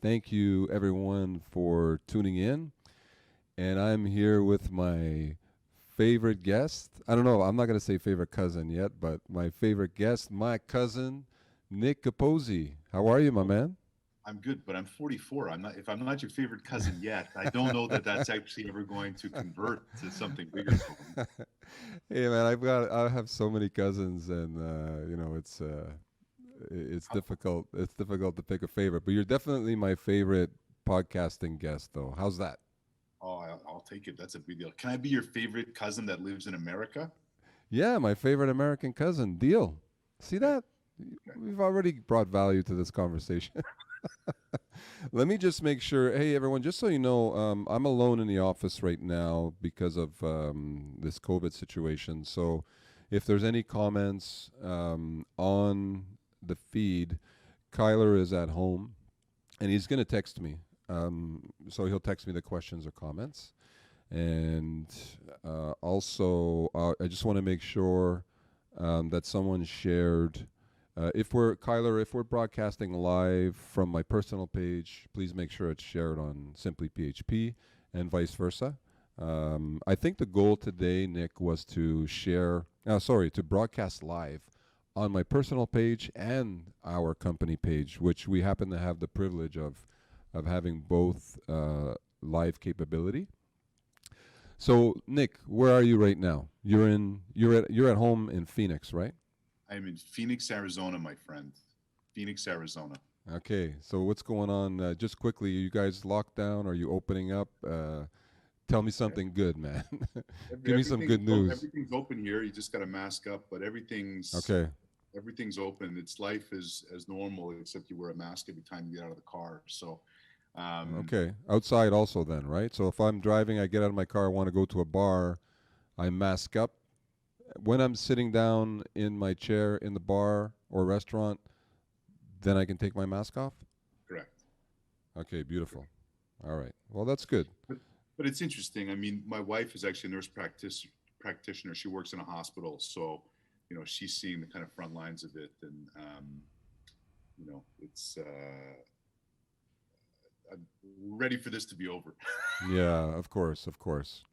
Thank you, everyone, for tuning in. And I'm here with my favorite guest. I don't know, I'm not going to say favorite cousin yet, but my favorite guest, my cousin, Nick Capozzi. How are you, my Well, man? I'm good, but I'm 44. I'm not. If I'm not your favorite cousin yet, I don't know that that's actually ever going to convert to something bigger for me. Hey, man, I have so many cousins, and it's How- difficult. It's difficult to pick a favorite, but you're definitely my favorite podcasting guest, though. How's that? Oh, I'll take it. That's a big deal. Can I be your favorite cousin that lives in America? Yeah, my favorite American cousin. Deal. See Okay. that? Okay. We've already brought value to this conversation. Let me just make sure. Hey, everyone, just so you know, I'm alone in the office right now because of this COVID situation. So if there's any comments on the feed, Kyler is at home and he's going to text me. So he'll text me the questions or comments. And also, I just want to make sure that someone shared. If we're Kyler, if we're broadcasting live from my personal page, please make sure it's shared on Simply PHP and vice versa. I think the goal today, Nick, was to share. To broadcast live on my personal page and our company page, which we happen to have the privilege of having both live capability. So, Nick, where are you right now? You're at home in Phoenix, right? I'm in Phoenix, Arizona, my friend. Phoenix, Arizona. Okay. So, what's going on? Just quickly, are you guys locked down? Are you opening up? Tell me something good, man. Give me some good news. Everything's open here. You just got to mask up, but Okay. everything's open. It's life is as normal, except you wear a mask every time you get out of the car. So, um, Okay. Outside also then, right? So if I'm driving, I get out of my car, I want to go to a bar, I mask up. When I'm sitting down in my chair in the bar or restaurant, then I can take my mask off? correct. Okay, beautiful. All right. Well, that's good. But but it's interesting. I mean, my wife is actually a practitioner. She works in a hospital, so she's seeing the kind of front lines of it, and it's I'm ready for this to be over. Yeah, of course, of course.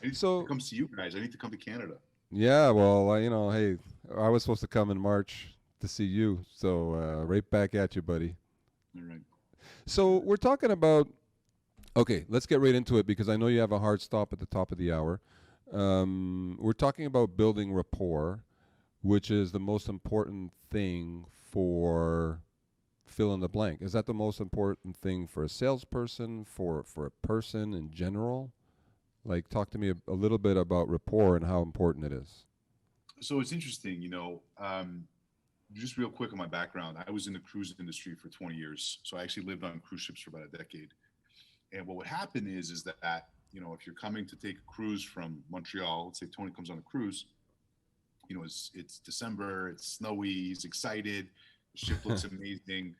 I need to So, come see you guys. I need to come to Canada. yeah, well, hey, I was supposed to come in March to see you. So, right back at you, buddy. All right. So, we're talking about, okay, let's get right into it because I know you have a hard stop at the top of the hour. We're talking about building rapport, which is the most important thing for fill in the blank. Is that the most important thing for a salesperson, for a person in general? Like, talk to me a little bit about rapport and how important it is. So it's interesting, just real quick on my background. I was in the cruise industry for 20 years. So I actually lived on cruise ships for about a decade. And what would happen is that, if you're coming to take a cruise from Montreal, let's say Tony comes on a cruise, it's December, it's snowy, he's excited, the ship looks amazing,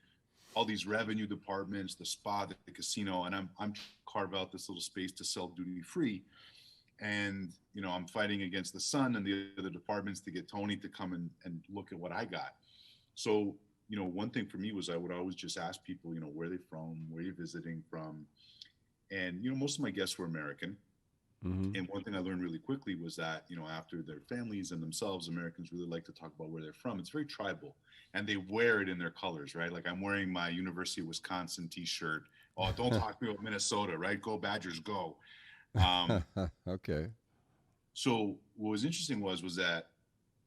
all these revenue departments, the spa, the casino, and I'm carve out this little space to sell duty free. And I'm fighting against the sun and the other departments to get Tony to come and look at what I got. So one thing for me was I would always just ask people, where they're from, where you're visiting from, and most of my guests were American. Mm-hmm. And one thing I learned really quickly was that, after their families and themselves, Americans really like to talk about where they're from. It's very tribal and they wear it in their colors, right? Like I'm wearing my University of Wisconsin t-shirt. Oh, don't talk to me about Minnesota, right? Go Badgers, go. Um, Okay. so what was interesting was that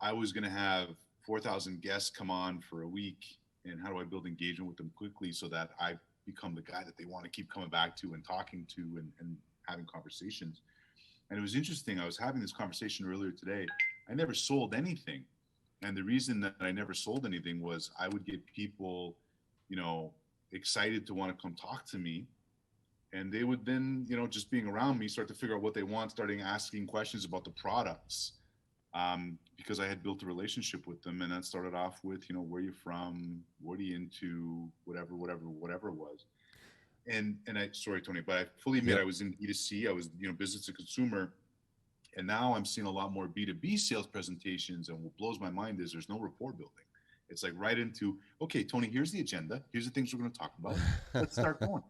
I was going to have 4,000 guests come on for a week. And how do I build engagement with them quickly so that I become the guy that they want to keep coming back to and talking to and having conversations? And it was interesting. I was having this conversation earlier today. I never sold anything. And the reason that I never sold anything was I would get people, you know, excited to want to come talk to me. And they would then, just being around me, start to figure out what they want, starting asking questions about the products, because I had built a relationship with them. And that started off with, where you from, what are you into, whatever it was. And I, sorry, Tony, but I fully admit I Yep. was in B2C. I was, business to consumer. And now I'm seeing a lot more B2B sales presentations. And what blows my mind is there's no rapport building. It's like right into, okay, Tony, here's the agenda. Here's the things we're going to talk about. Let's start going.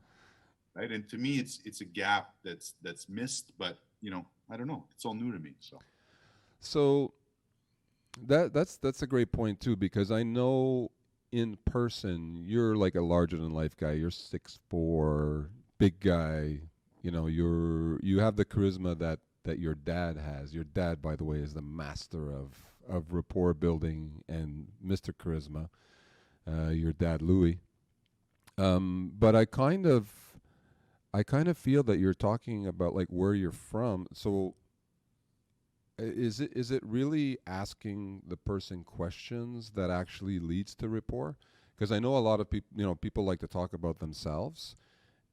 Right. And to me, it's a gap that's missed, but I don't know. It's all new to me. So So that's a great point too, because I know in person you're like a larger than life guy. You're 6'4", big guy. You have the charisma that your dad has. Your dad, by the way, is the master of rapport building and Mr. Charisma. Your dad, Louis. But I kind of feel that you're talking about like where you're from. So is it really asking the person questions that actually leads to rapport? Because I know a lot of people like to talk about themselves,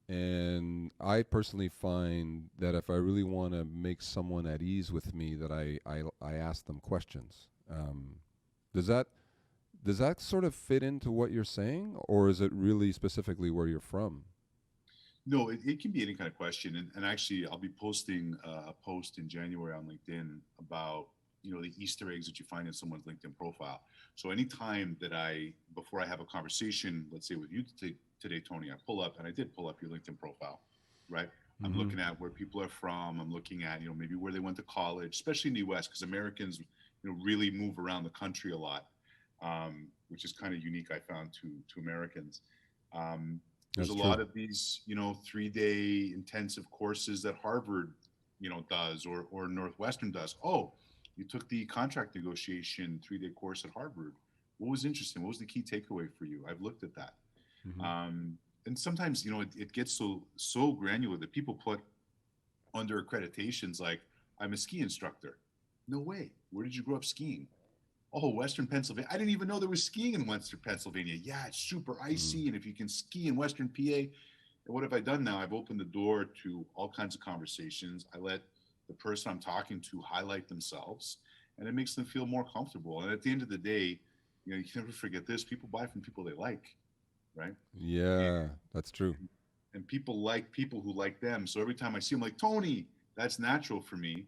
and I personally find that if I really want to make someone at ease with me, that I ask them questions. Does that sort of fit into what you're saying, or is it really specifically where you're from? no, it can be any kind of question. And actually, I'll be posting a post in January on LinkedIn about the Easter eggs that you find in someone's LinkedIn profile. So anytime that before I have a conversation, let's say with you today, Tony, I pull up, and I did pull up your LinkedIn profile, right? I'm Mm-hmm. looking at where people are from. I'm looking at maybe where they went to college, especially in the U.S. because Americans really move around the country a lot, which is kind of unique, I found, to Americans. There's That's a true. lot of these 3-day intensive courses that Harvard does, or Northwestern does. Oh, you took the contract negotiation 3-day course at Harvard. What was interesting? What was the key takeaway for you? I've looked at that. Mm-hmm. And sometimes it gets so granular that people put under accreditations like, I'm a ski instructor. No way. Where did you grow up skiing? Oh, Western Pennsylvania. I didn't even know there was skiing in Western Pennsylvania. Yeah, it's super Mm-hmm. icy. And if you can ski in Western PA, and what have I done now? I've opened the door to all kinds of conversations. I let the person I'm talking to highlight themselves, and it makes them feel more comfortable. And at the end of the day, you can never forget this: people buy from people they like, right? Yeah, that's true. And people like people who like them. So every time I see them, like, Tony, that's natural for me.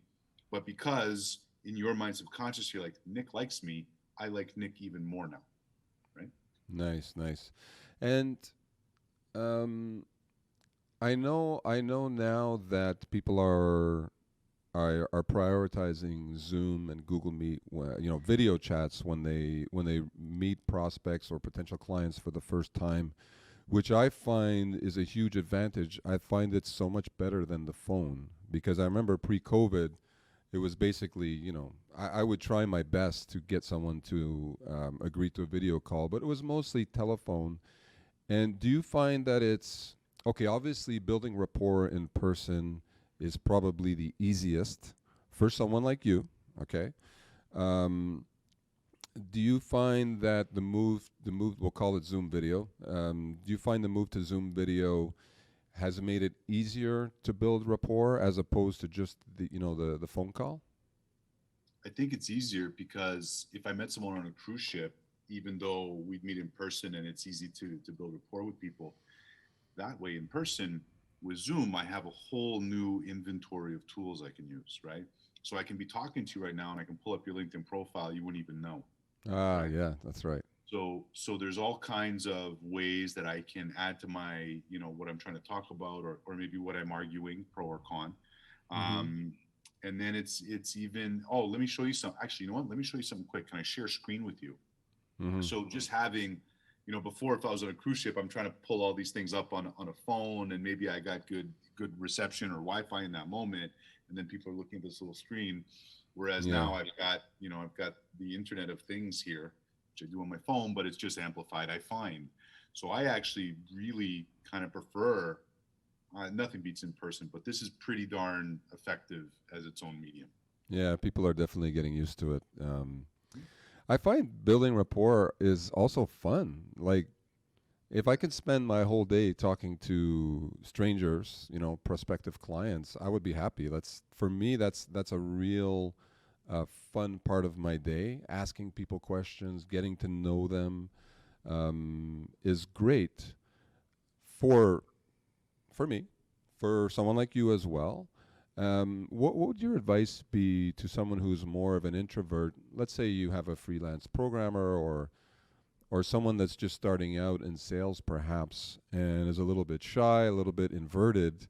But because in your mind subconscious, you're like, Nick likes me, I like Nick even more now, right? Nice, nice. And um, I know now that people are prioritizing Zoom and Google Meet, video chats when they meet prospects or potential clients for the first time, which I find is a huge advantage. I find it so much better than the phone because I remember pre-COVID, it was basically, I would try my best to get someone to agree to a video call, but it was mostly telephone. And do you find that it's okay? Obviously, building rapport in person is probably the easiest for someone like you. Okay. Um, do you find that the move, we'll call it Zoom video. Do you find the move to Zoom video has made it easier to build rapport as opposed to just the phone call? I think it's easier because if I met someone on a cruise ship, even though we'd meet in person and it's easy to build rapport with people, that way in person with Zoom, I have a whole new inventory of tools I can use, right? So I can be talking to you right now and I can pull up your LinkedIn profile, you wouldn't even know, Ah, right? yeah, that's right. So there's all kinds of ways that I can add to my, what I'm trying to talk about, or maybe what I'm arguing, pro or con. Mm-hmm. Um, and then it's even, oh, let me show you some. Actually, you know what? Let me show you something quick. Can I share screen with you? Mm-hmm. So just having, before, if I was on a cruise ship, I'm trying to pull all these things up on a phone, and maybe I got good reception or Wi-Fi in that moment, and then people are looking at this little screen. Whereas Yeah. now I've got the Internet of Things here, which I do on my phone, but it's just amplified, I find. So I actually really kind of prefer. Nothing beats in person, but this is pretty darn effective as its own medium. Yeah, people are definitely getting used to it. I find building rapport is also fun. Like, if I could spend my whole day talking to strangers, prospective clients, I would be happy. That's for me. That's a real fun part of my day. Asking people questions, getting to know them, is great for for me, for someone like you as well. What would your advice be to someone who's more of an introvert? Let's say you have a freelance programmer or or someone that's just starting out in sales perhaps and is a little bit shy, a little bit inverted,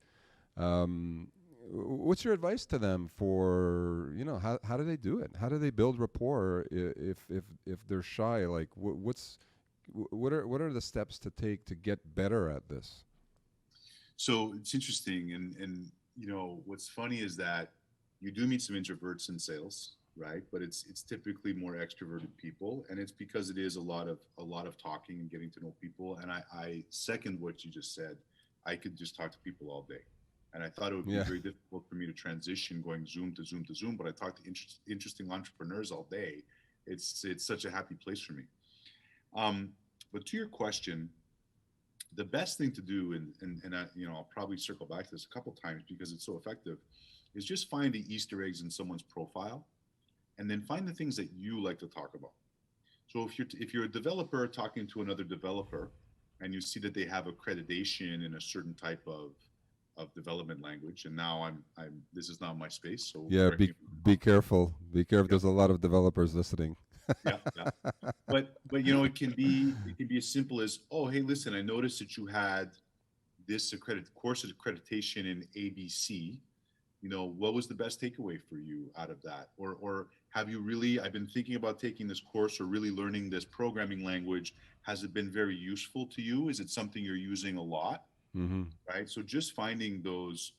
what's your advice to them for, how do they do it? How do they build rapport if they're shy? Like what are the steps to take to get better at this? So it's interesting, and what's funny is that you do meet some introverts in sales, right? But it's typically more extroverted people, and it's because it is a lot of talking and getting to know people. And I second what you just said. I could just talk to people all day, and I thought it would be Yeah. very difficult for me to transition going Zoom to Zoom to Zoom. But I talk to interesting entrepreneurs all day. It's such a happy place for me. Um, but to your question, the best thing to do, and I'll probably circle back to this a couple times because it's so effective, is just find the Easter eggs in someone's profile, and then find the things that you like to talk about. So if you're a developer talking to another developer, and you see that they have accreditation in a certain type of development language, and now I'm this is not my space, so Yeah, correct me be if I'm be wrong. careful. Be careful. Yeah, There's a lot of developers listening. yeah, yeah. But it can be as simple as, oh, hey, listen, I noticed that you had this course accreditation in ABC. What was the best takeaway for you out of that? Or have you really, I've been thinking about taking this course or really learning this programming language. Has it been very useful to you? Is it something you're using a lot? Mm-hmm. Right. So just finding those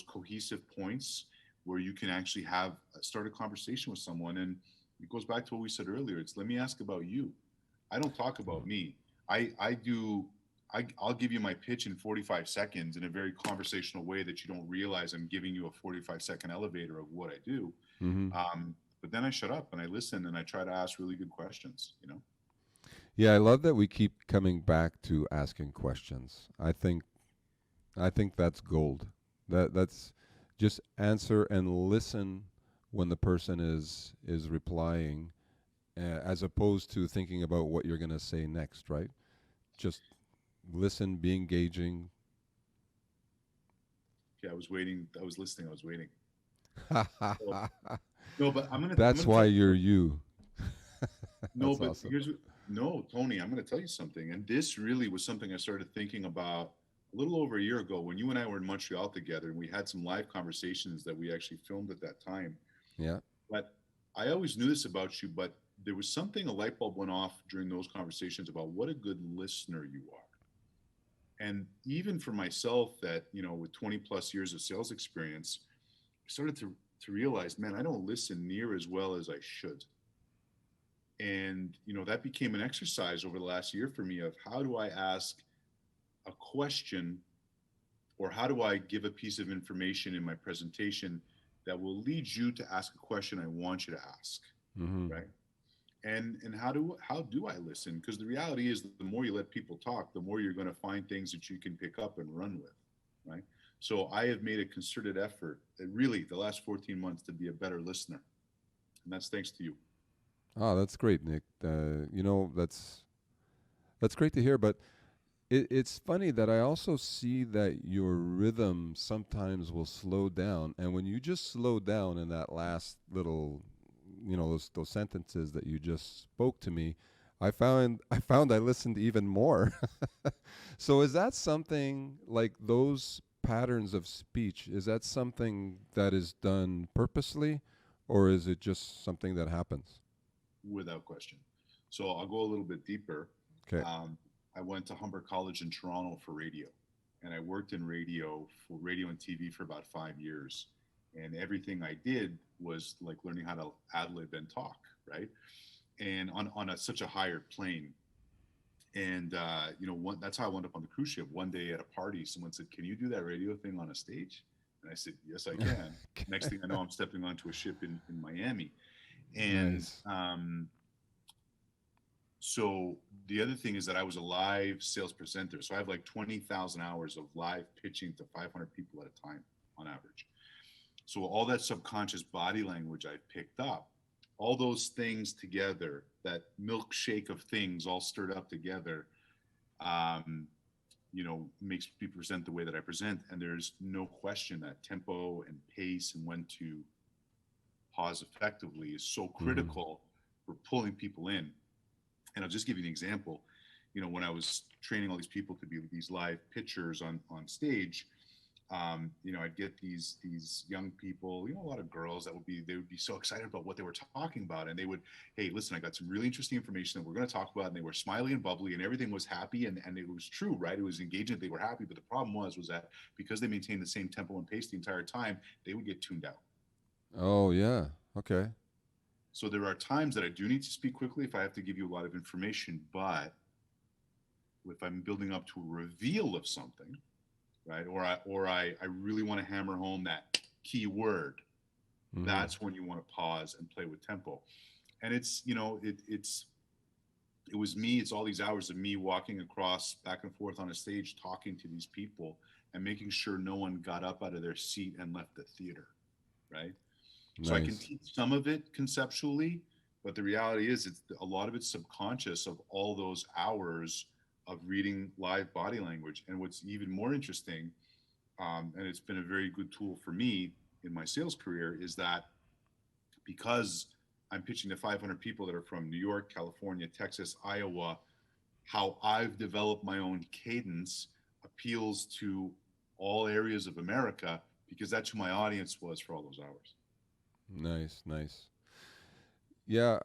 cohesive points where you can actually have start a conversation with someone. And it goes back to what we said earlier. It's, let me ask about you. I don't talk about me. I do. I'll give you my pitch in 45 seconds in a very conversational way that you don't realize I'm giving you a 45-second elevator of what I do. Mm-hmm. But then I shut up and I listen and I try to ask really good questions. Yeah, I love that we keep coming back to asking questions. I think that's gold. That's just answer and listen when the person is replying, as opposed to thinking about what you're going to say next, right? Just listen, be engaging. Okay, I was waiting. I was listening. I was waiting. So, no, but I'm That's gonna why tell you're you. no, That's but awesome. no, Tony, I'm gonna tell you something. And this really was something I started thinking about a little over a year ago when you and I were in Montreal together, and we had some live conversations that we actually filmed at that time. Yeah. But I always knew this about you, but there was something, a light bulb went off during those conversations about what a good listener you are. And even for myself, that, with 20 plus years of sales experience, I started to realize, man, I don't listen near as well as I should. And that became an exercise over the last year for me of how do I ask a question, or how do I give a piece of information in my presentation that will lead you to ask a question I want you to ask, Mm-hmm. right? And how do I listen? Because the reality is that the more you let people talk, the more you're going to find things that you can pick up and run with, right? So I have made a concerted effort, really the last 14 months, to be a better listener, and that's thanks to you. Oh, that's great, Nick. That's great to hear. But it's funny that I also see that your rhythm sometimes will slow down, and when you just slow down in that last little, those sentences that you just spoke to me, I found I listened even more. So is that something like those patterns of speech? Is that something that is done purposely, or is it just something that happens? Without question. So I'll go a little bit deeper. Okay. Um, I went to Humber College in Toronto for radio, and I worked in radio for radio and TV for about 5 years. And everything I did was like learning how to ad lib and talk, right? And on such a higher plane. And that's how I wound up on the cruise ship. One day at a party, someone said, "Can you do that radio thing on a stage?" And I said, "Yes, I can." Next thing I know, I'm stepping onto a ship in Miami. And Nice. so the other thing is that I was a live sales presenter. So I have like 20,000 hours of live pitching to 500 people at a time on average. So all that subconscious body language I've picked up, all those things together, that milkshake of things all stirred up together, um, makes me present the way that I present. And there's no question that tempo and pace and when to pause effectively is so Mm-hmm. critical for pulling people in. And I'll just give you an example. When I was training all these people to be these live pitchers on stage, I'd get these young people, a lot of girls that they would be so excited about what they were talking about, and they would, hey, listen, I got some really interesting information that we're going to talk about, and they were smiley and bubbly, and everything was happy, and it was true, right? It was engaging. They were happy, but the problem was that because they maintained the same tempo and pace the entire time, they would get tuned out. Oh yeah. Okay. So there are times that I do need to speak quickly if I have to give you a lot of information, but if I'm building up to a reveal of something, right? Or I really want to hammer home that key word. Mm-hmm. That's when you want to pause and play with tempo. And it was me. It's all these hours of me walking across back and forth on a stage, talking to these people and making sure no one got up out of their seat and left the theater, right? So I can Nice. teach some of it conceptually, but the reality is it's a lot of it's subconscious of all those hours of reading live body language. And what's even more interesting, and it's been a very good tool for me in my sales career, is that because I'm pitching to 500 people that are from New York, California, Texas, Iowa, how I've developed my own cadence appeals to all areas of America because that's who my audience was for all those hours. Nice. Nice. Yeah.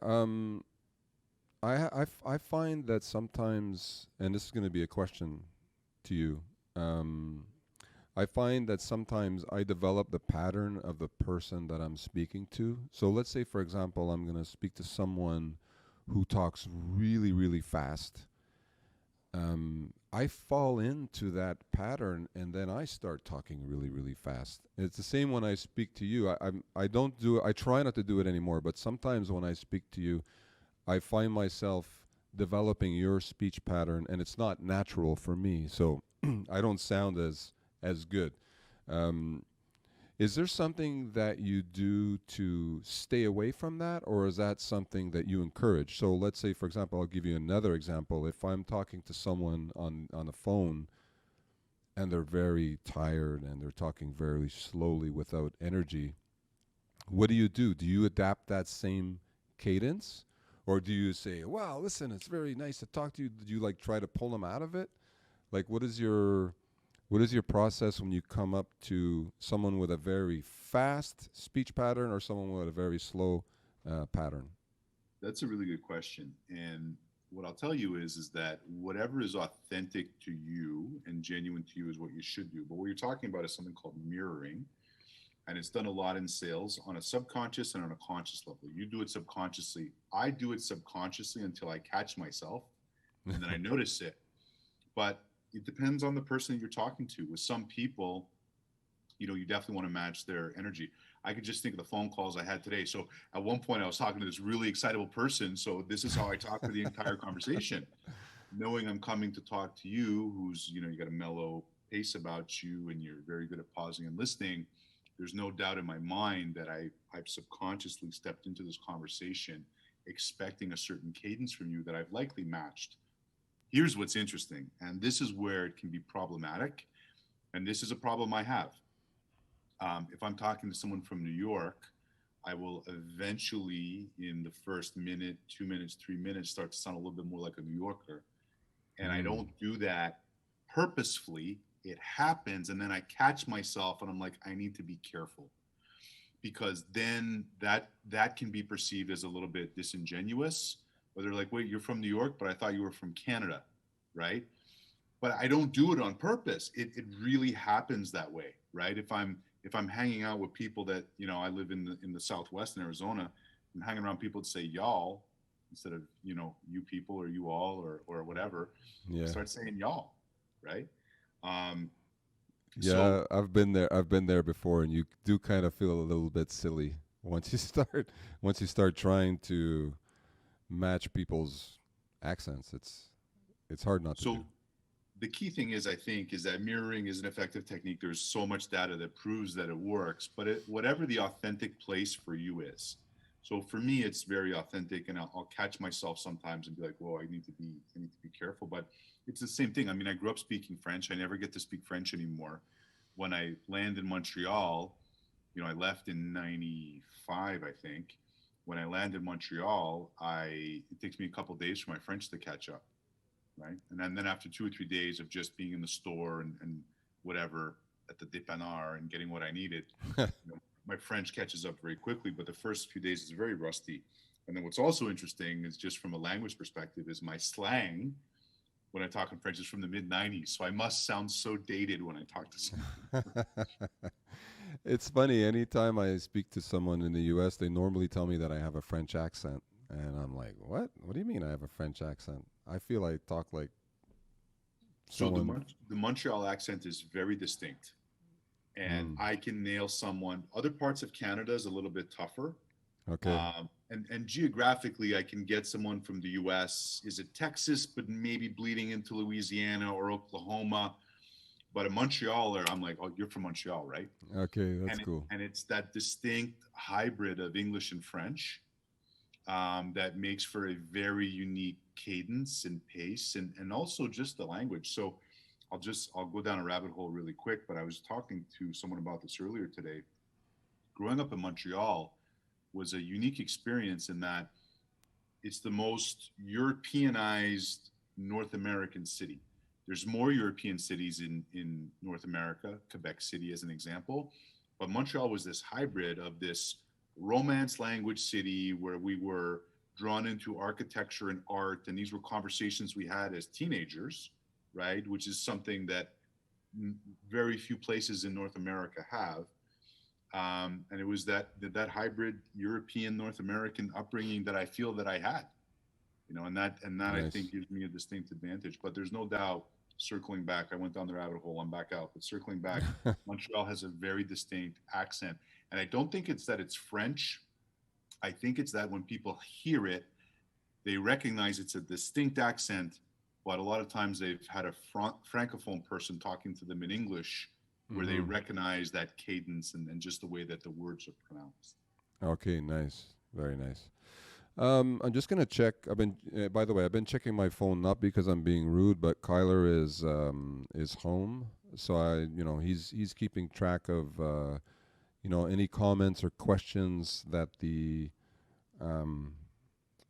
I find that sometimes, and this is going to be a question to you. Um, I find that sometimes I develop the pattern of the person that I'm speaking to. So let's say, for example, I'm going to speak to someone who talks really, really fast. I fall into that pattern and then I start talking really, really fast. It's the same when I speak to you. I don't do it. I try not to do it anymore, but sometimes when I speak to you, I find myself developing your speech pattern and it's not natural for me. So I don't sound as good. Um, is there something that you do to stay away from that, or is that something that you encourage? So let's say, for example, I'll give you another example. If I'm talking to someone on the phone and they're very tired and they're talking very slowly without energy, what do you do? Do you adapt that same cadence? Or do you say, wow, listen, it's very nice to talk to you? Do you like try to pull them out of it? Like what is your process when you come up to someone with a very fast speech pattern or someone with a very slow pattern? That's a really good question. And what I'll tell you is that whatever is authentic to you and genuine to you is what you should do. But what you're talking about is something called mirroring, and it's done a lot in sales on a subconscious and on a conscious level. You do it subconsciously. I do it subconsciously until I catch myself, and then I notice it. But it depends on the person that you're talking to. With some people, you definitely want to match their energy. I could just think of the phone calls I had today. So at one point, I was talking to this really excitable person. So this is how I talk for the entire conversation, knowing I'm coming to talk to you, who's, you got a mellow pace about you and you're very good at pausing and listening. There's no doubt in my mind that I've subconsciously stepped into this conversation expecting a certain cadence from you that I've likely matched. Here's what's interesting, and this is where it can be problematic. And this is a problem I have. If I'm talking to someone from New York, I will eventually, in the first minute, 2 minutes, 3 minutes, start to sound a little bit more like a New Yorker. And I Mm, don't do that purposefully. It happens, and then I catch myself, and I'm like, I need to be careful because then that can be perceived as a little bit disingenuous. Or they're like, wait, you're from New York, but I thought you were from Canada, right? But I don't do it on purpose. It really happens that way, right? If I'm hanging out with people that I live in the Southwest in Arizona, I'm hanging around people that say y'all instead of you people or you all or whatever. I yeah. start saying y'all, right? Um, so Yeah, I've been there before and you do kind of feel a little bit silly once you start once you start trying to match people's accents. It's hard not to do. so the key thing is, I think, is that mirroring is an effective technique. There's so much data that proves that it works, but whatever the authentic place for you is. So for me, it's very authentic, and I'll catch myself sometimes and be like, "Whoa, I need to be careful." But it's the same thing. I mean, I grew up speaking French. I never get to speak French anymore. When I land in Montreal, I left in '95, I think. when I land in Montreal, it takes me a couple of days for my French to catch up, right? And then after 2 or 3 days of just being in the store and whatever at the dépanneur and getting what I needed, my French catches up very quickly. But the first few days is very rusty. And then what's also interesting is just from a language perspective is my slang when I talk in French is from the mid '90s, so I must sound so dated when I talk to someone. It's funny. Anytime I speak to someone in the U.S., they normally tell me that I have a French accent, and I'm like, "What? What do you mean I have a French accent? I feel I talk like So someone." The Montreal accent is very distinct, and Mm, I can nail someone. Other parts of Canada is a little bit tougher, okay. and geographically, I can get someone from the U.S. Is it Texas, but maybe bleeding into Louisiana or Oklahoma? But a Montrealer, I'm like, oh, you're from Montreal, right? Okay, that's cool. And it's that distinct hybrid of English and French that makes for a very unique cadence and pace, and also just the language. So I'll go down a rabbit hole really quick. But I was talking to someone about this earlier today. Growing up in Montreal was a unique experience in that it's the most Europeanized North American city. There's more European cities in North America, Quebec City as an example, but Montreal was this hybrid of this Romance language city where we were drawn into architecture and art, and these were conversations we had as teenagers, right? Which is something that very few places in North America have. And it was that hybrid European North American upbringing that I feel that I had, and that I Nice. think gives me a distinct advantage. But there's no doubt, circling back, I went down the rabbit hole, I'm back out. But circling back, Montreal has a very distinct accent, and I don't think it's that it's French. I think it's that when people hear it, they recognize it's a distinct accent, but a lot of times they've had a francophone person talking to them in English where they Mm-hmm. recognize that cadence and just the way that the words are pronounced. Okay, nice. Very nice. I'm just gonna check. By the way, I've been checking my phone not because I'm being rude, but Kyler is home, so he's keeping track of any comments or questions that um,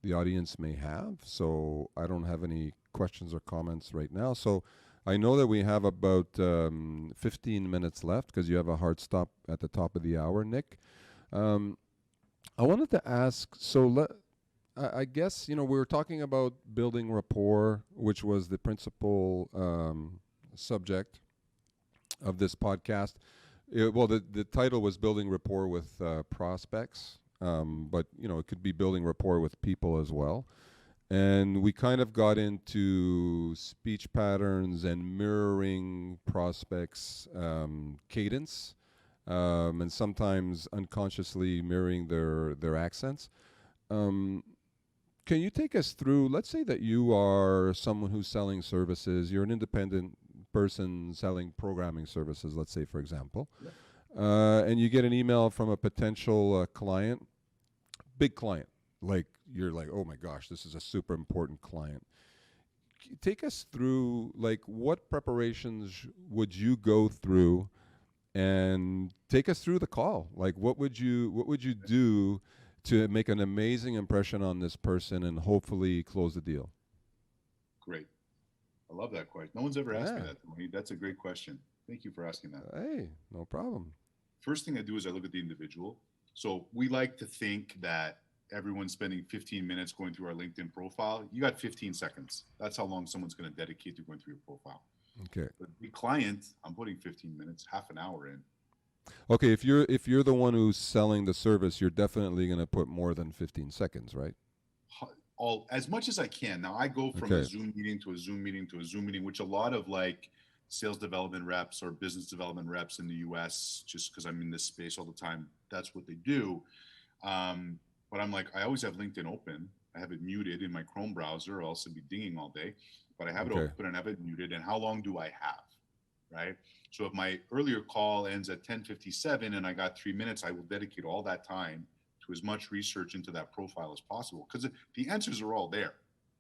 the audience may have. So I don't have any questions or comments right now. So I know that we have about 15 minutes left because you have a hard stop at the top of the hour, Nick. Um, I wanted to ask. I guess we were talking about building rapport, which was the principal subject of this podcast. The title was building rapport with prospects, but it could be building rapport with people as well. And we kind of got into speech patterns and mirroring prospects' cadence, and sometimes unconsciously mirroring their accents. Um, can you take us through? Let's say that you are someone who's selling services. You're an independent person selling programming services. Let's say, for example, Yeah. and you get an email from a potential client, big client. Like you're like, oh my gosh, this is a super important client. Take us through like what preparations would you go through, and take us through the call. Like what would you do to make an amazing impression on this person and hopefully close the deal? Great. I love that question. No one's ever asked me Yeah. that, Tony. That's a great question. Thank you for asking that. Hey, no problem. First thing I do is I look at the individual. So we like to think that everyone's spending 15 minutes going through our LinkedIn profile. You got 15 seconds. That's how long someone's going to dedicate to going through your profile. Okay. But the client, I'm putting 15 minutes, half an hour in. Okay, if you're the one who's selling the service, you're definitely going to put more than 15 seconds, right? All as much as I can. Now I go from a Okay. Zoom meeting to a Zoom meeting to a Zoom meeting, which a lot of like sales development reps or business development reps in the US, just because I'm in this space all the time, that's what they do. But I'm like, I always have LinkedIn open. I have it muted in my Chrome browser, or else it'd be dinging all day. But I have it Okay. open and I have it muted. And how long do I have? Right. So if my earlier call ends at 10:57 and I got 3 minutes, I will dedicate all that time to as much research into that profile as possible because the answers are all there.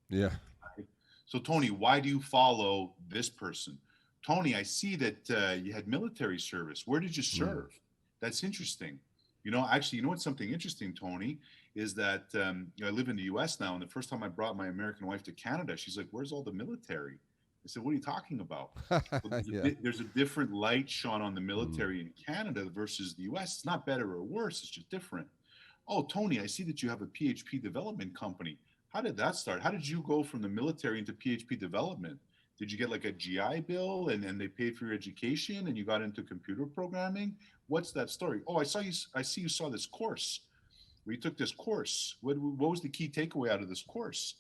Yeah. Right? So Tony, why do you follow this person? Tony, I see that you had military service. Where did you Mm. serve? That's interesting. Actually, you know what's something interesting, Tony, is that I live in the U.S. now, and the first time I brought my American wife to Canada, she's like, "Where's all the military?" I said, "What are you talking about?" Well, Yeah. there's a different light shone on the Mm. military in Canada versus the U.S. It's not better or worse; it's just different. Oh, Tony, I see that you have a PHP development company. How did that start? How did you go from the military into PHP development? Did you get like a GI Bill and they paid for your education and you got into computer programming? What's that story? Oh, I see you saw this course. We took this course. What was the key takeaway out of this course?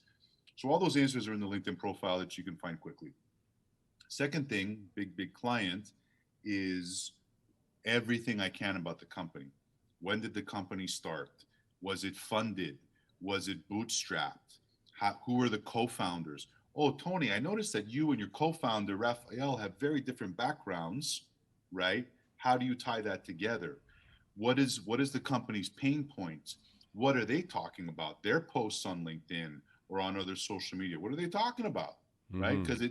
So all those answers are in the LinkedIn profile that you can find quickly. Second thing, big client, is everything I can about the company. When did the company start? Was it funded? Was it bootstrapped? Who are the co-founders? Oh, Tony, I noticed that you and your co-founder Raphael have very different backgrounds, right? How do you tie that together? What is the company's pain points? What are they talking about? Their posts on LinkedIn or on other social media. What are they talking about? Right? Hmm. Because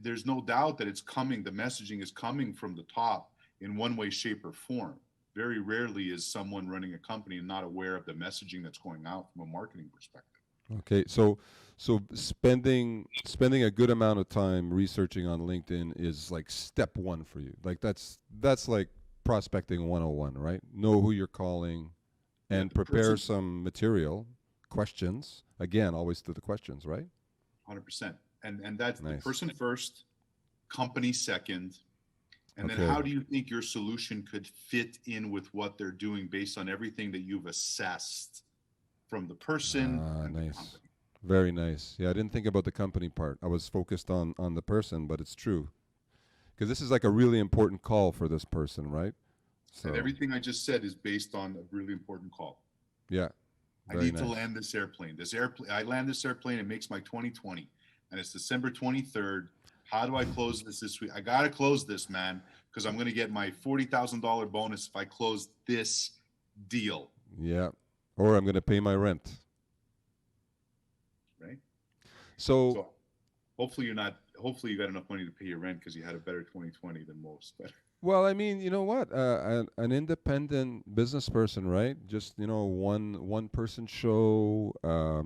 there's no doubt that it's coming. The messaging is coming from the top in one way, shape, or form. Very rarely is someone running a company and not aware of the messaging that's going out from a marketing perspective. Okay, so spending a good amount of time researching on LinkedIn is like step one for you. Like that's like prospecting 101, right? Know who you're calling Yeah, and the prepare person, some material, questions. Again, always to the questions, right? 100%. And that's the Nice. person first, company second, and then Okay. how do you think your solution could fit in with what they're doing based on everything that you've assessed from the person Ah, and the nice. company? Very nice. Yeah, I didn't think about the company part. I was focused on the person, but it's true. Because this is like a really important call for this person, right? And So, everything I just said is based on a really important call. yeah, I very need to nice. land this airplane. I land this airplane. It makes my 2020, and it's December 23rd. How do I close this week? I gotta close this, man, because I'm gonna get my $40,000 bonus if I close this deal, Yeah. Or I'm going to pay my rent. right? So, So hopefully you're not. Hopefully you got enough money to pay your rent because you had a better 2020 than most. But well, I mean, you know what? An independent business person, right? Just one person show,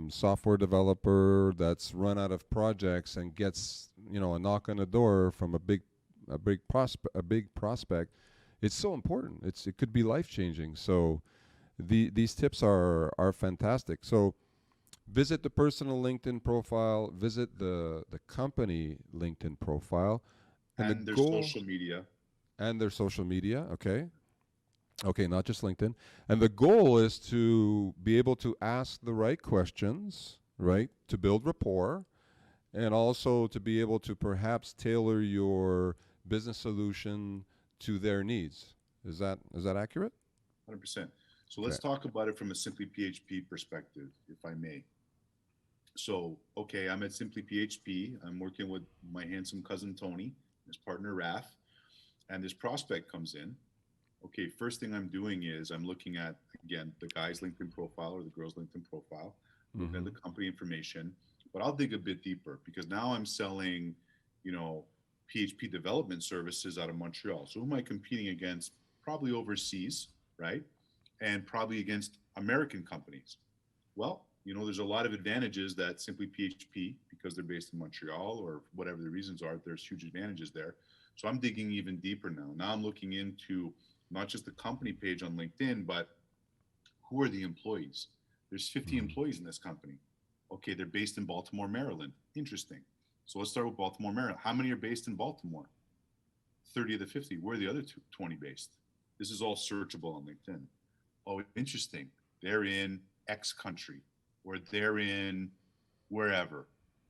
software developer that's run out of projects and gets a knock on the door from a big prospect. It's so important. It could be life changing. So these tips are fantastic. So visit the personal LinkedIn profile, visit the company LinkedIn profile, and the and their goal social media. and their social media. Okay, not just LinkedIn. And the goal is to be able to ask the right questions, right, to build rapport, and also to be able to perhaps tailor your business solution to their needs. Is that accurate? 100%. So Okay. let's talk about it from a Simply PHP perspective, if I may. So, okay, I'm at Simply PHP. I'm working with my handsome cousin Tony, his partner Raf, and this prospect comes in. Okay, first thing I'm doing is I'm looking at, again, the guy's LinkedIn profile or the girl's LinkedIn profile, looking at Mm-hmm. the company information, but I'll dig a bit deeper because now I'm selling, you know, PHP development services out of Montreal. So who am I competing against? Probably overseas, right? And probably against American companies. Well, there's a lot of advantages that Simply PHP, because they're based in Montreal or whatever the reasons are, there's huge advantages there. So I'm digging even deeper now. Now I'm looking into not just the company page on LinkedIn, but who are the employees? There's 50 Mm-hmm. employees in this company. Okay, they're based in Baltimore, Maryland. Interesting. So let's start with Baltimore, Maryland. How many are based in Baltimore? 30 of the 50. Where are the other 20 based? This is all searchable on LinkedIn. Oh, interesting. They're in X country or they're in wherever.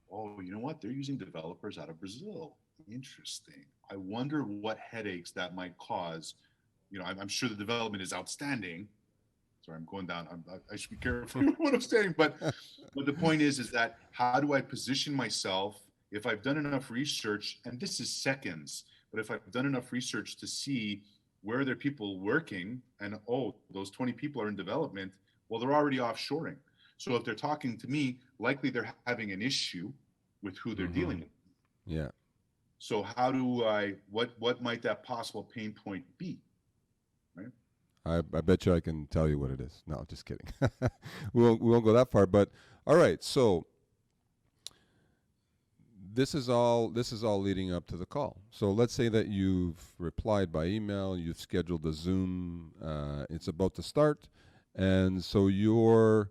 Oh, you know what? They're using developers out of Brazil. Interesting. I wonder what headaches that might cause. I'm sure the development is outstanding. Sorry, I'm going down. I should be careful what I'm saying, but the point is that how do I position myself if I've done enough research, and this is seconds, but if I've done enough research to see where are there people working, and oh, those 20 people are in development, well, they're already offshoring. So if they're talking to me, likely they're having an issue with who they're Mm-hmm. dealing with. Yeah. So how do I? What might that possible pain point be? Right? I bet you I can tell you what it is. No, just kidding. We won't go that far. But all right, so this is all leading up to the call. So let's say that you've replied by email, you've scheduled a Zoom, it's about to start, and so you're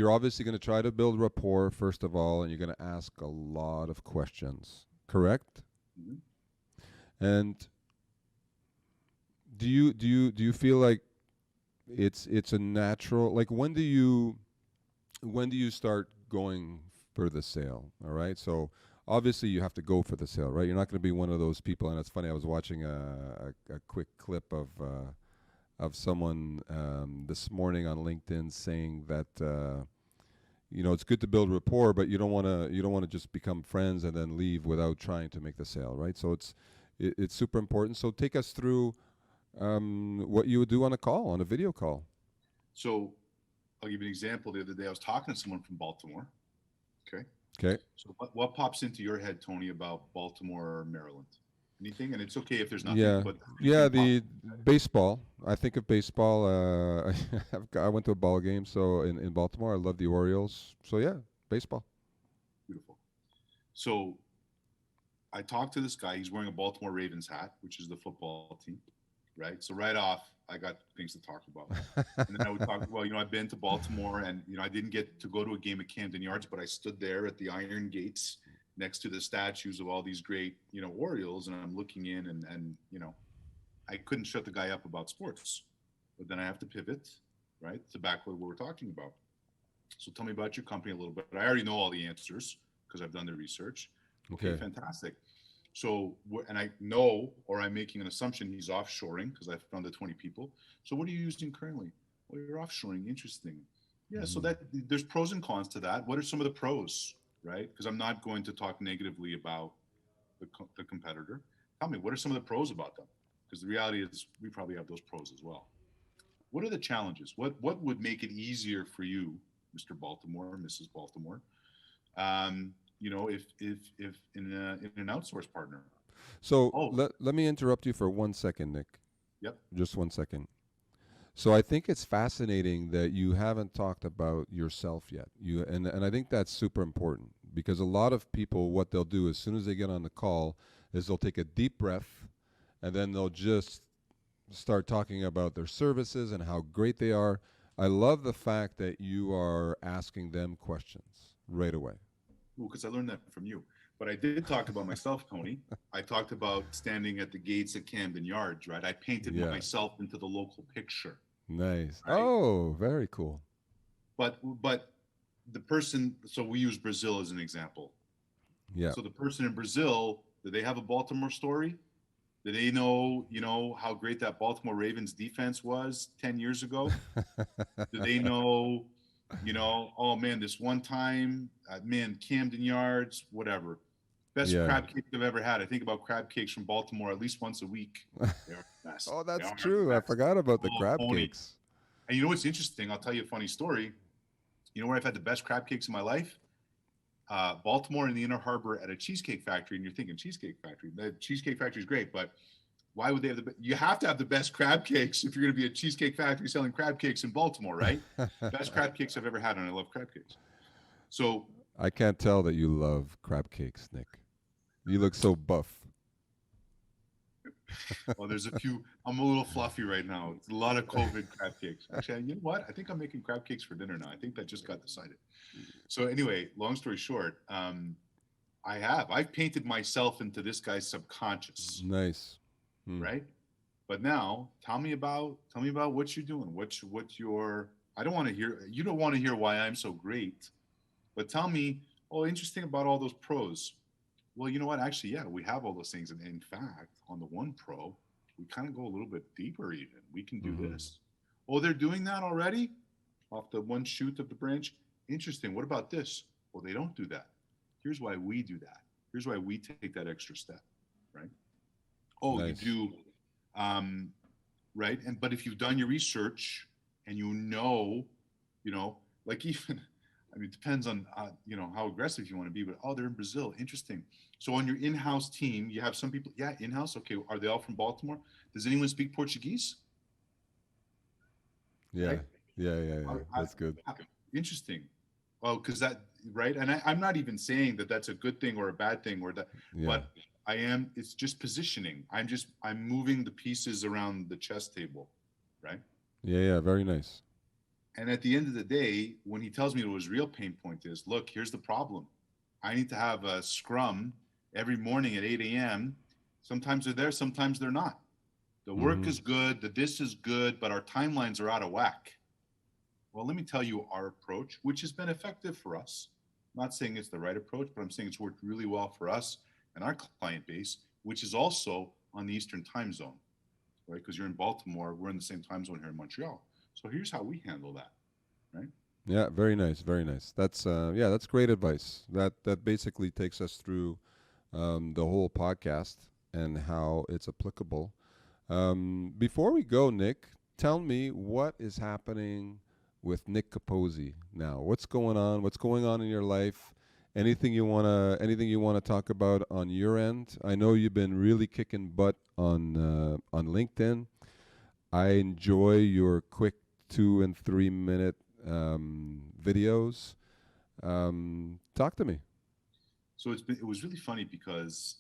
obviously going to try to build rapport first of all, and you're going to ask a lot of questions. Correct? Mhm. And do you feel like it's a natural, like when do you start going for the sale? All right, so obviously you have to go for the sale, right? You're not going to be one of those people. And it's funny, I was watching a quick clip of someone this morning on LinkedIn saying that it's good to build rapport, but you don't want to just become friends and then leave without trying to make the sale, right? So it's super important. So take us through what you would do on a call, on a video call. So I'll give you an example. The other day, I was talking to someone from Baltimore. Okay. Okay. So what pops into your head, Tony, about Baltimore or Maryland? Anything? And it's okay if there's nothing, Yeah, but yeah. anything pop. The baseball. I think of baseball. I went to a ball game, so in Baltimore, I love the Orioles. So yeah, baseball. Beautiful. So I talked to this guy. He's wearing a Baltimore Ravens hat, which is the football team, right? So right off, I got things to talk about. And then I would talk, well, I've been to Baltimore and, I didn't get to go to a game at Camden Yards, but I stood there at the Iron Gates next to the statues of all these great, Orioles. And I'm looking in and I couldn't shut the guy up about sports, but then I have to pivot, right? To back what we're talking about. So tell me about your company a little bit. I already know all the answers because I've done the research. Okay, Okay. fantastic. So, and I know, or I'm making an assumption he's offshoring because I've found the 20 people. So, what are you using currently? Well, you're offshoring. Interesting. Yeah. So Hmm. that there's pros and cons to that. What are some of the pros, right? Because I'm not going to talk negatively about the competitor. Tell me, what are some of the pros about them? Because the reality is, we probably have those pros as well. What are the challenges? What would make it easier for you, Mr. Baltimore, Mrs. Baltimore? If in an outsource partner. So Oh, let me interrupt you for 1 second, Nick. yep. Just 1 second. So I think it's fascinating that you haven't talked about yourself yet. And I think that's super important because a lot of people, what they'll do as soon as they get on the call is they'll take a deep breath and then they'll just start talking about their services and how great they are. I love the fact that you are asking them questions right away. Well, because I learned that from you. But I did talk about myself, Tony. I talked about standing at the gates at Camden Yards, right? I painted Yeah. myself into the local picture, Nice. right? Oh, very cool. But the person. So we use Brazil as an example. Yeah. So the person in Brazil, do they have a Baltimore story? Do they know, how great that Baltimore Ravens defense was 10 years ago? Do they know, oh man, this one time, man, Camden Yards, whatever. Best Yeah. crab cake I've ever had. I think about crab cakes from Baltimore at least once a week. They are the best. Oh, They that's are the true. I best. forgot about the Oh, crab Tony. cakes. And you know what's interesting? I'll tell you a funny story. You know where I've had the best crab cakes in my life? Baltimore in the Inner Harbor at a cheesecake factory. And you're thinking cheesecake factory. The cheesecake factory is great, but why would they have you have to have the best crab cakes if you're going to be a cheesecake factory selling crab cakes in Baltimore, right? Best crab cakes I've ever had, and I love crab cakes. So, I can't tell that you love crab cakes, Nick. You look so buff. well, there's a few. I'm a little fluffy right now. It's a lot of COVID crab cakes. Actually, you know what? I think I'm making crab cakes for dinner now. I think that just got decided. So anyway, long story short, I've painted myself into this guy's subconscious, Nice. Hmm. right? But now, tell me about what you're doing. What's your? I don't want to hear. You don't want to hear why I'm so great, but tell me. Oh, interesting about all those pros. Well, you know what? Actually, yeah, we have all those things, and in fact, on the one pro, we kind of go a little bit deeper. Even we can do Hmm. this. Oh, they're doing that already off the one shoot of the branch. Interesting. What about this? Well, they don't do that. Here's why we do that. Here's why we take that extra step, right? Oh, you Nice. do, um, right? And but if you've done your research and you know, like even, I mean, it depends on how aggressive you want to be. But oh, they're in Brazil. Interesting. So on your in-house team, you have some people. Yeah, in-house. Okay, are they all from Baltimore? Does anyone speak Portuguese? Yeah. right? Yeah. Yeah. Yeah. I, That's good. interesting. Well, because that, right, and I'm not even saying that that's a good thing or a bad thing or that, Yeah. but I am. It's just positioning. I'm moving the pieces around the chess table, right? Yeah. Yeah. Very nice. And at the end of the day, when he tells me what his real pain point is, look, here's the problem. I need to have a scrum every morning at 8 a.m. Sometimes they're there, sometimes they're not. The work Mm-hmm. is good, the this is good, but our timelines are out of whack. Well, let me tell you our approach, which has been effective for us. I'm not saying it's the right approach, but I'm saying it's worked really well for us and our client base, which is also on the Eastern time zone, right? Because you're in Baltimore, we're in the same time zone here in Montreal. So here's how we handle that, right? Yeah. Very nice. Very nice. That's yeah. That's great advice. That basically takes us through the whole podcast and how it's applicable. Before we go, Nick, tell me what is happening with Nick Capozzi now. What's going on? What's going on in your life? Anything you wanna talk about on your end? I know you've been really kicking butt on LinkedIn. I enjoy your quick 2 and 3 minute videos. Talk to me. So it was really funny because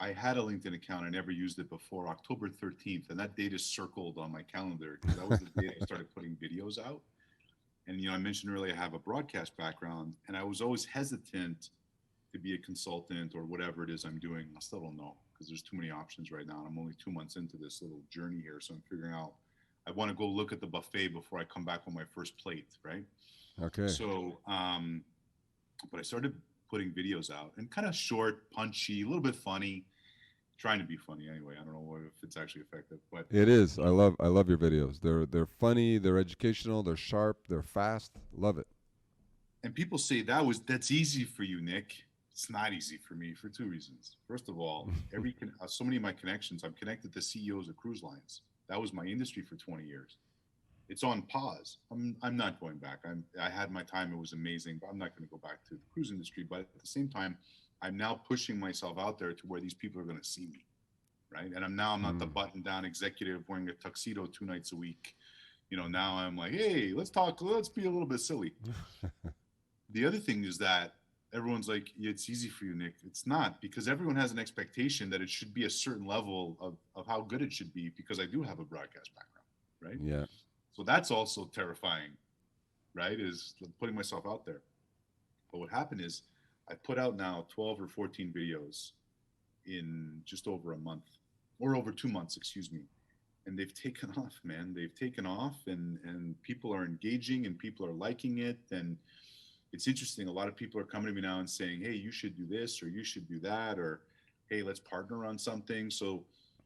I had a LinkedIn account. I never used it before October 13th, and that date is circled on my calendar because that was the date I started putting videos out. And I mentioned earlier I have a broadcast background, and I was always hesitant to be a consultant or whatever it is I'm doing. I still don't know because there's too many options right now, and I'm only 2 months into this little journey here, so I'm figuring out. I want to go look at the buffet before I come back with my first plate, right? Okay. So, but I started putting videos out and kind of short, punchy, a little bit funny, trying to be funny anyway. I don't know if it's actually effective, but It is. I love your videos. They're funny, they're educational, they're sharp, they're fast. Love it. and people say that's easy for you, Nick. It's not easy for me for two reasons. First of all, so many of my connections, I'm connected to CEOs of cruise lines. That was my industry for 20 years. It's on pause. I'm not going back. I had my time. It was amazing, but I'm not going to go back to the cruise industry. But at the same time, I'm now pushing myself out there to where these people are going to see me, right? And I'm not the Mm. button down executive wearing a tuxedo 2 nights a week. Now I'm like, hey, let's talk. Let's be a little bit silly. The other thing is that everyone's like, yeah, it's easy for you, Nick. It's not, because everyone has an expectation that it should be a certain level of how good it should be because I do have a broadcast background, right? Yeah. So that's also terrifying, right? Is putting myself out there. But what happened is I put out now 12 or 14 videos in just over a month or over 2 months, excuse me. And they've taken off, man. They've taken off and people are engaging and people are liking it. And it's interesting. A lot of people are coming to me now and saying, hey, you should do this or you should do that, or hey, let's partner on something. So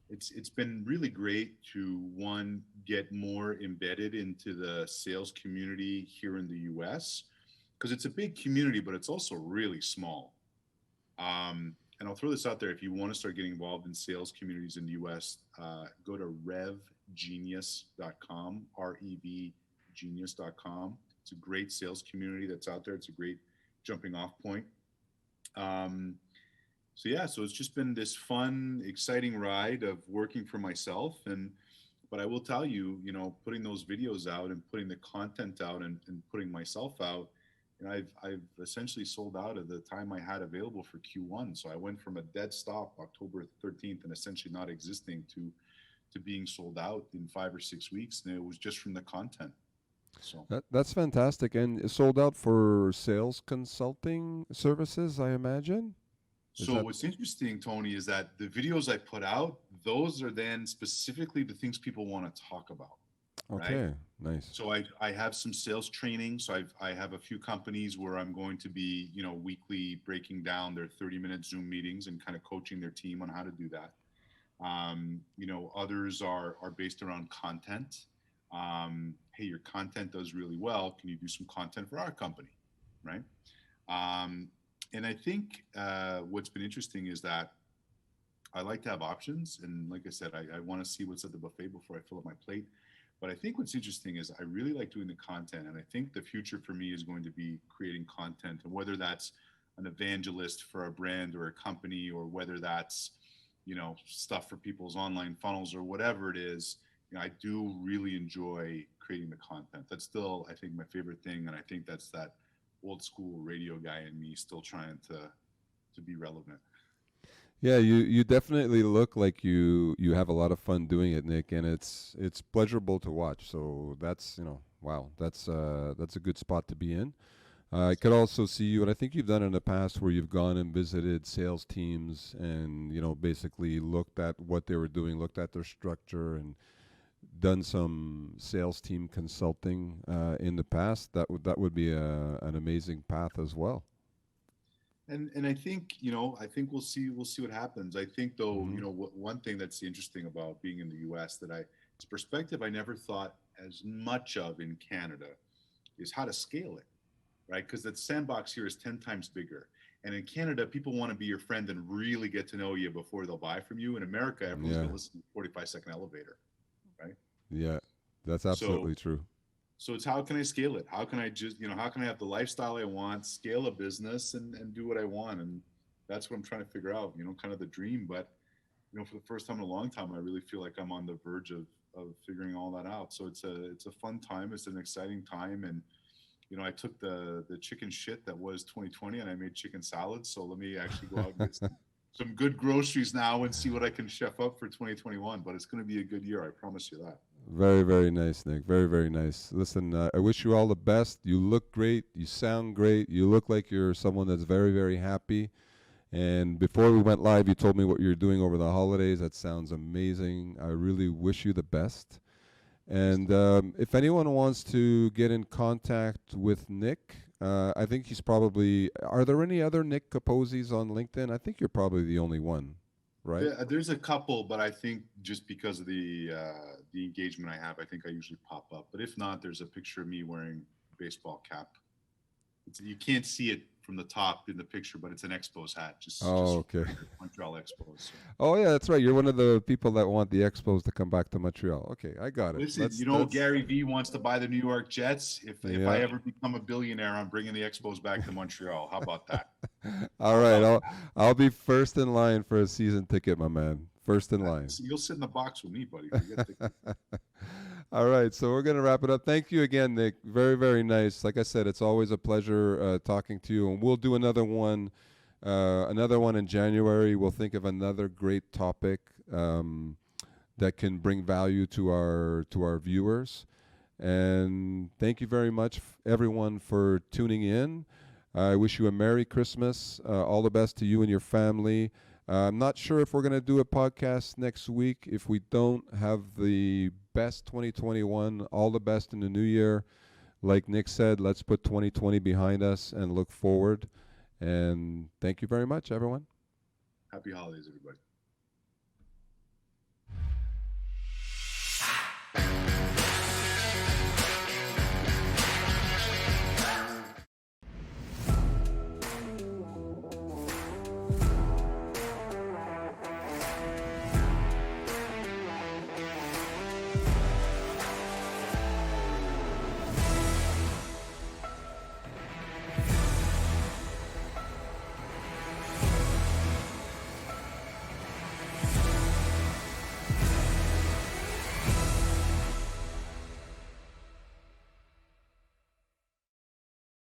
it's been really great to one get more embedded into the sales community here in the US because it's a big community, but it's also really small. And I'll throw this out there: if you want to start getting involved in sales communities in the US, go to revgenius.com, REV genius.com. It's a great sales community that's out there. It's a great jumping off point. Um, so yeah, so it's just been this fun, exciting ride of working for myself. But I will tell you, putting those videos out and putting the content out and putting myself out, and I've essentially sold out of the time I had available for Q1. So I went from a dead stop October 13th and essentially not existing to being sold out in 5 or 6 weeks, and it was just from the content. So That's fantastic. And it's sold out for sales consulting services, I imagine. Is So that what's interesting, Tony, is that the videos I put out, those are then specifically the things people want to talk about, right? okay? Nice. So I have some sales training. So I have a few companies where I'm going to be, weekly breaking down their 30-minute Zoom meetings and kind of coaching their team on how to do that. Others are based around content. Hey, your content does really well. Can you do some content for our company, right? Um, and I think what's been interesting is that I like to have options. And like I said, I want to see what's at the buffet before I fill up my plate. But I think what's interesting is I really like doing the content. And I think the future for me is going to be creating content. And whether that's an evangelist for a brand or a company, or whether that's, stuff for people's online funnels or whatever it is, I do really enjoy creating the content. That's still, I think, my favorite thing, and I think that's that old school radio guy in me still trying to be relevant. Yeah, you definitely look like you have a lot of fun doing it, Nick, and it's pleasurable to watch. So that's wow, that's a good spot to be in. I could also see you, and I think you've done it in the past where you've gone and visited sales teams and basically looked at what they were doing, looked at their structure, and done some sales team consulting in the past. That would be an amazing path as well. And I think I think we'll see what happens. I think though Hmm. one thing that's interesting about being in the U.S. that it's a perspective I never thought as much of in Canada is how to scale it, right? Because the sandbox here is 10 times bigger. And in Canada, people want to be your friend and really get to know you before they'll buy from you. In America, everyone's Yeah, going to listen to a 45-second elevator, right? yeah, that's So absolutely true. so it's how can I scale it? How can I just, how can I have the lifestyle I want, scale a business and do what I want? And that's what I'm trying to figure out, kind of the dream. But, for the first time in a long time, I really feel like I'm on the verge of figuring all that out. So it's a fun time. It's an exciting time. And, I took the chicken shit that was 2020 and I made chicken salad. So let me actually go out and get some good groceries now and see what I can chef up for 2021. But it's going to be a good year. I promise you that. Very, very nice, Nick. Very, very nice. Listen, I wish you all the best. You look great. You sound great. You look like you're someone that's very, very happy. And before we went live, you told me what you're doing over the holidays. That sounds amazing. I really wish you the best. Thanks, And Tom. if anyone wants to get in contact with Nick, I think he's probably. Are there any other Nick Capozzis on LinkedIn? I think you're probably the only one, right? There's a couple, but I think just because of the engagement I have, I think I usually pop up. But if not, there's a picture of me wearing a baseball cap. You can't see it from the top in the picture, but it's an Expos hat, just Oh, for okay. the record, Montreal Expos. So. Oh, yeah, that's right. You're one of the people that want the Expos to come back to Montreal. Okay, I got it. Listen, That's Gary V wants to buy the New York Jets. If I yeah. ever become a billionaire, I'm bringing the Expos back to Montreal. How about that? All How right, about I'll be first in line for a season ticket, my man. First in that? line. You'll sit in the box with me, buddy. Forget the. All right, so we're gonna wrap it up. Thank you again, Nick. Very, very nice. Like I said, it's always a pleasure talking to you, and we'll do another one in January. We'll think of another great topic that can bring value to our viewers. And thank you very much, everyone, for tuning in. I wish you a Merry Christmas. All the best to you and your family. I'm not sure if we're going to do a podcast next week. If we don't, have the best 2021, all the best in the new year. Like Nick said, let's put 2020 behind us and look forward. And thank you very much, everyone. Happy holidays, everybody.